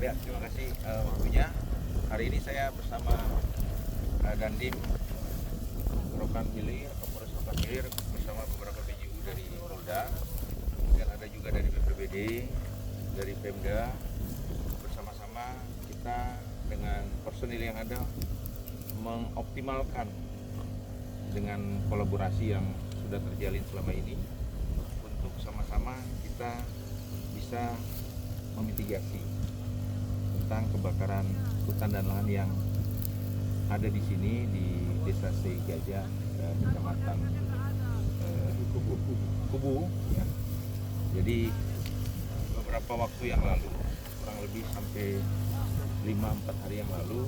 Ya, terima kasih waktunya. Hari ini saya bersama Dandim Rokan Hilir, Kapolres Rokan Hilir bersama beberapa PJU dari Polda, dan ada juga dari BPBD, dari Pemda. Bersama-sama kita dengan personil yang ada mengoptimalkan dengan kolaborasi yang sudah terjalin selama ini untuk sama-sama kita bisa memitigasi tentang kebakaran hutan dan lahan yang ada di sini di Desa Seigaja dan Kecamatan Kubu ya. Jadi beberapa waktu yang lalu, kurang lebih sampai 5-4 hari yang lalu,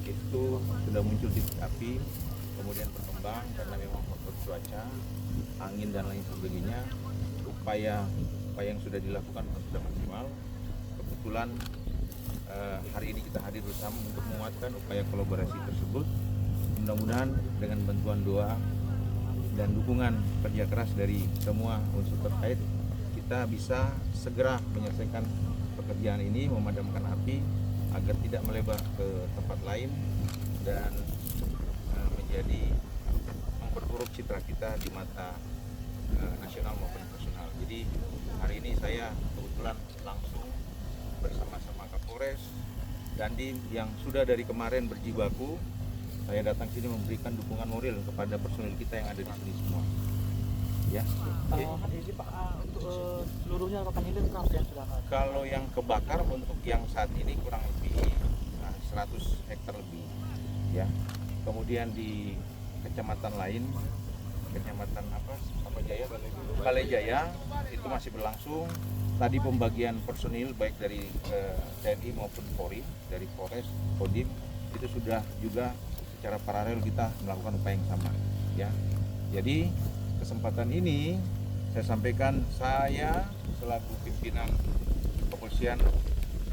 itu sudah muncul titik api, kemudian berkembang karena memang faktor cuaca, angin dan lain sebagainya. Upaya yang sudah dilakukan sudah maksimal. Kebetulan hari ini kita hadir bersama untuk menguatkan upaya kolaborasi tersebut. Mudah-mudahan dengan bantuan doa dan dukungan kerja keras dari semua unsur terkait, kita bisa segera menyelesaikan pekerjaan ini, memadamkan api agar tidak melebar ke tempat lain dan menjadi memperburuk citra kita di mata nasional maupun internasional. Jadi hari ini saya kebetulan langsung bersama-sama Kapolres Dandim yang sudah dari kemarin berjibaku. Saya datang sini memberikan dukungan moral kepada personil kita yang ada di sini semua. Ya. Ini Pak, untuk seluruhnya Rokan Hilir berapa yang sudah ada? Kalau yang kebakar untuk yang saat ini kurang lebih 100 hektar lebih. Ya. Kemudian di kecamatan lain, kecamatan Balai Jaya itu masih berlangsung. Tadi pembagian personil baik dari TNI maupun Polri, dari Polres, Kodim, itu sudah juga secara paralel kita melakukan upaya yang sama. Ya, jadi kesempatan ini saya sampaikan, saya selaku pimpinan kepolisian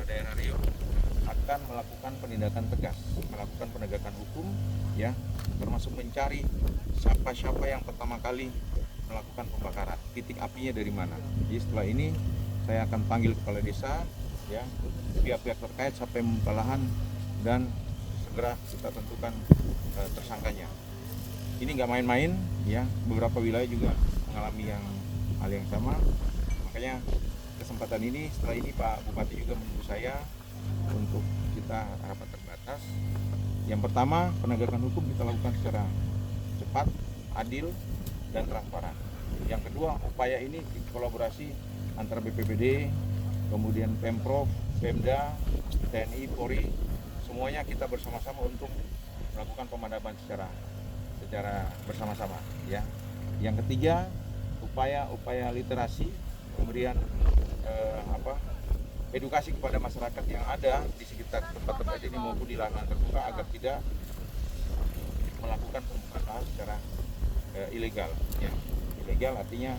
daerah Riau akan melakukan penindakan tegas, melakukan penegakan hukum, ya, termasuk mencari siapa yang pertama kali melakukan pembakaran, titik apinya dari mana. Jadi setelah ini saya akan panggil kepala desa, ya, pihak-pihak terkait sampai membuka lahan dan segera kita tentukan tersangkanya. Ini nggak main-main, ya. Beberapa wilayah juga mengalami hal yang sama. Makanya kesempatan ini, setelah ini Pak Bupati juga menunggu saya untuk kita rapat terbatas. Yang pertama, penegakan hukum kita lakukan secara cepat, adil, dan transparan. Yang kedua, upaya ini kolaborasi antara BPBD, kemudian Pemprov, Pemda, TNI, Polri, semuanya kita bersama-sama untuk melakukan pemadaman secara bersama-sama, ya. Yang ketiga, upaya literasi, kemudian edukasi kepada masyarakat yang ada di sekitar tempat-tempat ini maupun di lahan terbuka agar tidak melakukan pembukaan secara ilegal, ya. Ilegal artinya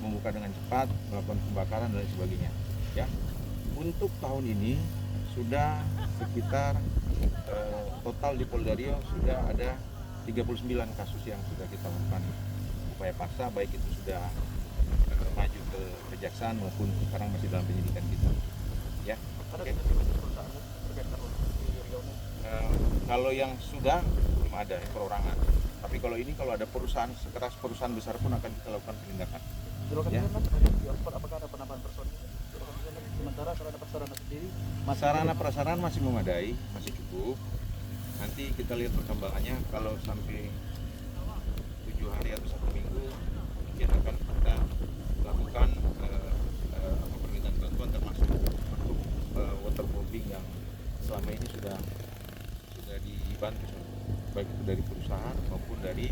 membuka dengan cepat, melakukan pembakaran dan sebagainya, ya. Untuk tahun ini sudah sekitar total di Polda Riau sudah ada 39 kasus yang sudah kita lakukan upaya paksa, baik itu sudah maju ke kejaksaan maupun sekarang masih dalam penyidikan kita, ya. Ada Okay. perusahaan terkait di Riau ini? Kalau yang sudah belum ada perorangan, tapi kalau ada perusahaan sekeras perusahaan besar pun akan kita lakukan penindakan. Di Rokan Ya. Hilir kan ada di Oxford, apakah ada penambahan personil? Di Rokan Hilir kan sementara sarana prasarana sendiri Sarana prasarana masih memadai, masih cukup. Nanti kita lihat perkembangannya, kalau sampai 7 hari atau 1 minggu mungkin akan kita lakukan permintaan bantuan termasuk untuk waterbombing yang selama ini sudah dibantu baik itu dari perusahaan maupun dari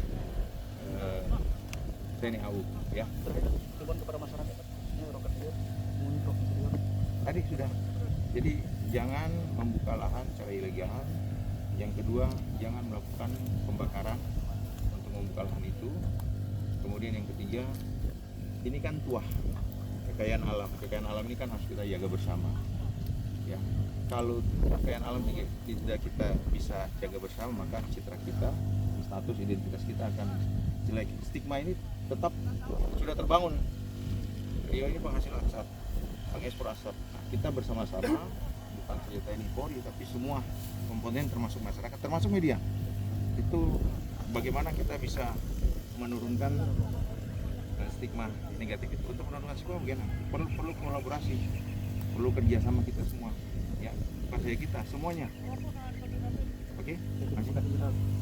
TNI AU, ya. terkait himbauan kepada masyarakat. Ini Rokan Hilir menghubungi Provinsi Riau. Tadi sudah. Jadi jangan membuka lahan secara ilegal. Yang kedua, jangan melakukan pembakaran untuk membuka lahan itu. Kemudian yang ketiga, ini kan tuah kekayaan alam. Kekayaan alam ini kan harus kita jaga bersama. Ya, kalau kekayaan alam tidak kita bisa jaga bersama, maka citra kita, status identitas kita akan jelek. Stigma ini tetap sudah terbangun. Riau ini penghasil asap, pengekspor asap. Nah, kita bersama-sama bukan saja TNI Polri tapi semua komponen termasuk masyarakat, termasuk media. Itu bagaimana kita bisa menurunkan stigma negatif itu. Untuk menurunkan stigma bagaimana? Perlu kolaborasi, perlu kerjasama kita semua, ya bukan saja kita, semuanya. Oke, Terima kasih.